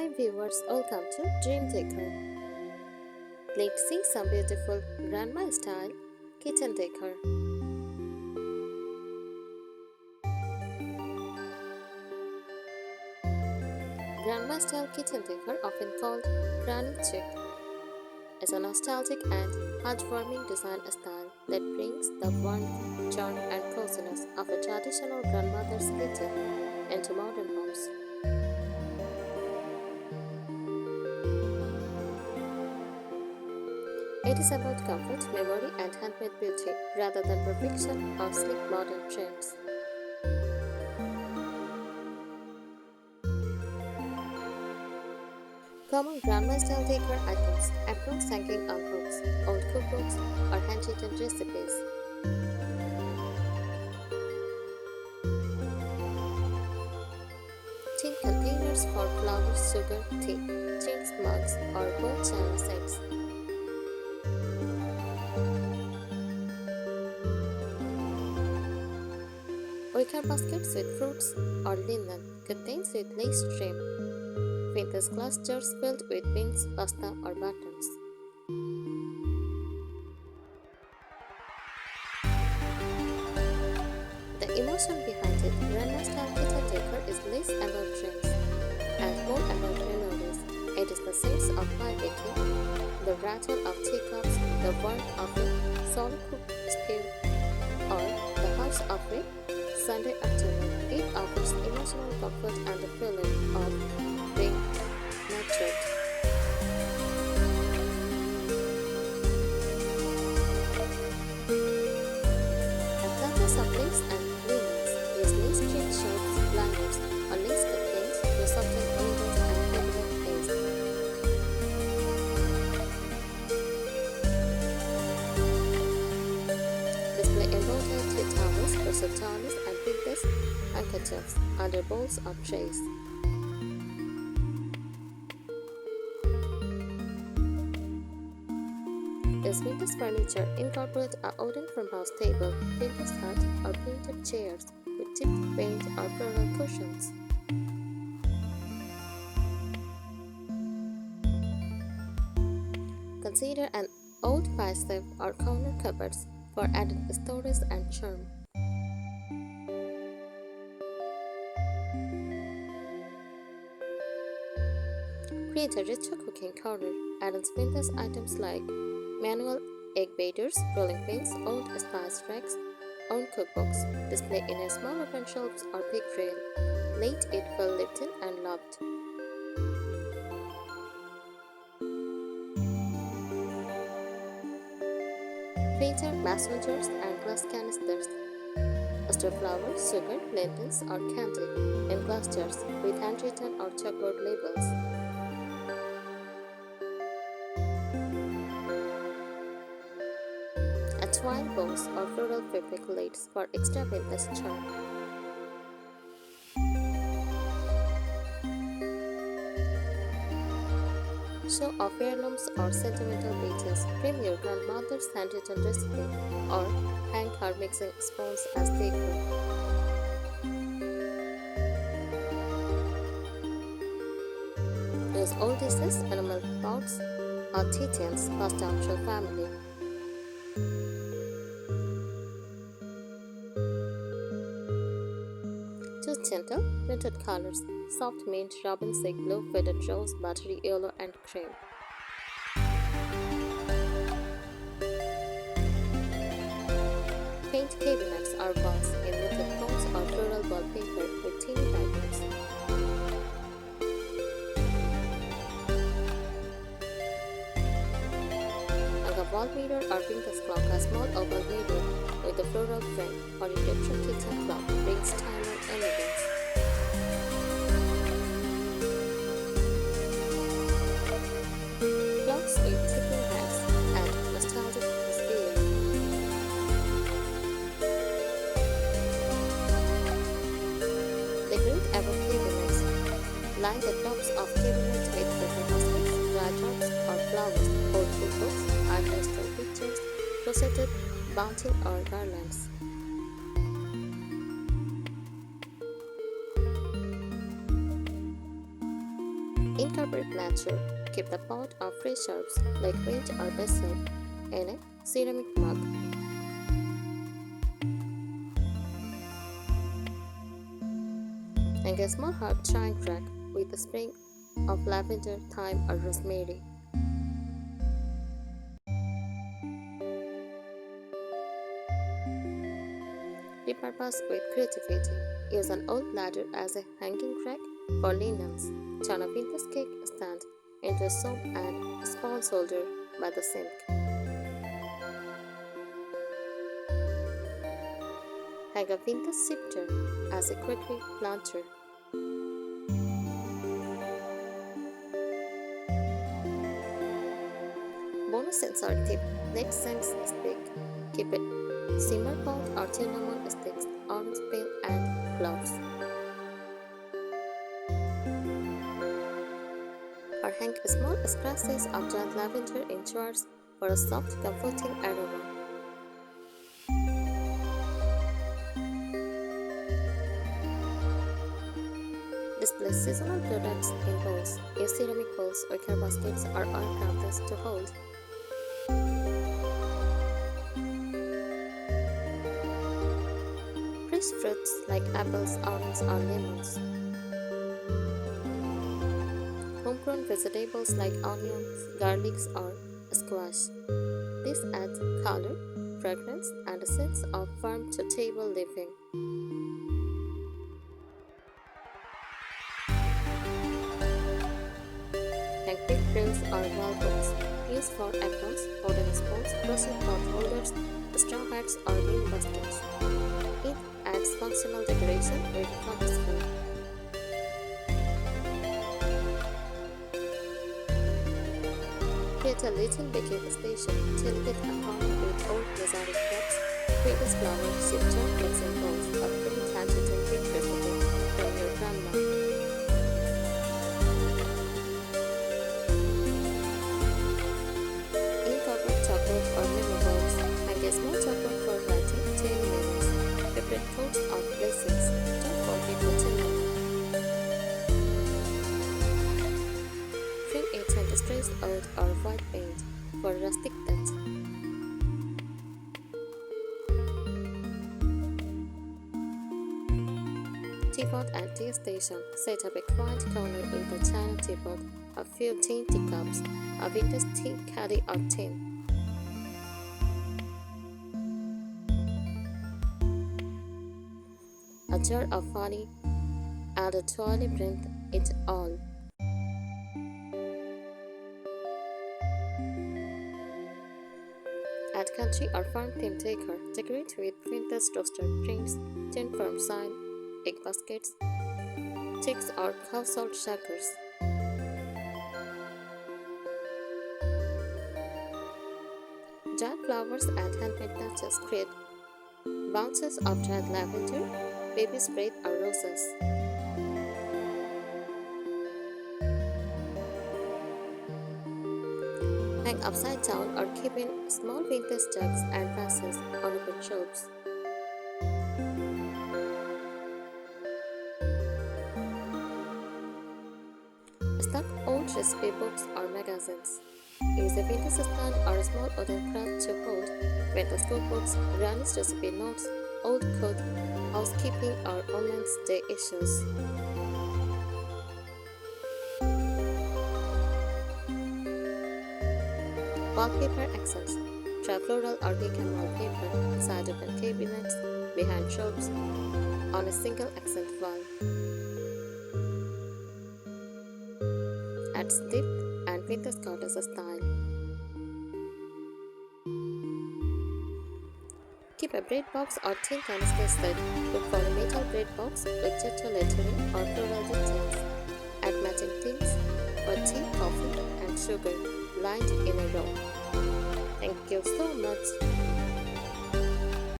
Hi viewers, welcome to Dream Decor. Let's see some beautiful grandma style kitchen decor. Grandma style kitchen decor, often called granny chic, is a nostalgic and heartwarming design style that brings the warmth, charm, and coziness of a traditional grandmother's kitchen into modern homes. It is about comfort, memory, and handmade beauty rather than perfection or sleek modern trends. Common grandma style decor items: aprons hanging on hooks, old cookbooks, or handwritten recipes. Tin containers for flour, sugar, tea, drinks mugs, or bowl china sets. Wicker baskets with fruits or linen, curtains with lace trim, vintage glass jars filled with beans, pasta, or buttons. The emotion behind it, grandma style kitchen decor, is less about trends and more about memories. It is the sense of pie baking, the rattle of teacups, the warmth of a solid cooked stew, or the house of a Sunday afternoon. It offers emotional comfort and the feeling of being nurtured. Abundance of lace and linens use lace print shirts, liners, or lace curtains to soften odors and cabinet taste. Display embroidered tea towels, rustic towels, and vintage handkerchiefs under bowls or trays. This vintage furniture incorporates a wooden farmhouse table, vintage hut, or painted chairs with chipped paint or floral cushions. Consider an old pie safe or corner cupboards for added storage and charm. Create a richer cooking corner. Adds vintage items like manual egg beaters, rolling pins, old spice racks, own cookbooks. Display in a small open shelves or big rail. Let it feel lived in and loved. Filter mason jars and glass canisters. Store flour, sugar, lentils, or candy in glass jars with handwritten or chalkboard labels. Twine bows or floral fabric lace for extra vintage charm. Show off heirlooms or sentimental pages. Frame your grandmother's handwritten recipe or hang her mixing spoons as decor. Use old dishes, enamel pots, or tea tins passed down through family. Choose gentle, printed colors: soft mint, robin silk blue, faded rose, buttery yellow, and cream. Paint cabinets or walls in knitted tones or floral wallpaper with teeny patterns. Hang a wall mirror or vintage clock, a small oval mirror with a floral frame or a retro kitchen clock brings style and elegance. Clocks with ticking hands and nostalgic atmosphere. Decorate above cabinets. Line the tops of cabinets with paper baskets, dry drops, or flowers, old cookbooks, art pastel pictures, rosetted bunting or garlands. Incorporate nature. Keep the pot of fresh herbs like quaint or pastel in a ceramic mug. Hang a small herb giant rack with a sprig of lavender, thyme, or rosemary. Repurpose with creativity. Use an old ladder as a hanging rack for linens. Turn a vintage cake stand into a soap and sponge holder by the sink. Hang a vintage sifter as a crockery planter. Bonus sensory tip: next sense stick. Keep it simmer pot or cinnamon sticks, orange peel, and cloves. Or hang small scratches of dried lavender in jars for a soft, comforting aroma. Display seasonal products in bowls. Use ceramic bowls, wicker baskets, or oil counters to hold. Fresh fruits like apples, oranges, or lemons. Homegrown vegetables like onions, garlics, or squash. This adds color, fragrance, and a sense of farm-to-table living. Hang big grills or wall hooks. Use for aprons, wooden spoons, brushing pot holders, straw hats, or bean baskets. It adds functional decoration with purposeful. Create a little baking station. Delicate a corner with old mosaic cups, previous flower, shifter, mixing bowls, or print handwritten quick recipe from your grandma. Incorporate chocolate or mini bowls. Hang a small chocolate for writing 10 minutes. Prepare coats of blessings. Don't forget the children. Trim it and sprays oud or white paint for rustic touch. Teapot and tea station. Set up a quiet corner with a china teapot, a few dainty cups, a vintage tea caddy or tin. A jar of honey and a toilet rinse it all. Add country or farm themed decor. Decorate with vintage toaster prints, tin firm sign, egg baskets, chicks or household shakers. Dried flowers and handmade touches create bunches of dried lavender, baby's breath, or roses. Hang upside down or keep in small vintage jugs and vases on open shelves. Stock old recipe books or magazines. Use a vintage stand or a small wooden craft to hold vintage cookbooks, granny's recipe notes, old code, housekeeping, or Women's Day issues. Wallpaper accents. Try floral or decor wallpaper inside open cabinets, behind shelves, on a single accent wall. Adds depth and vintage goddess style. Keep a bread box or tin canister set. Look for a metal bread box with jetto lettering or floral details. Add matching things for tea, coffee, and sugar lined in a row. Thank you so much.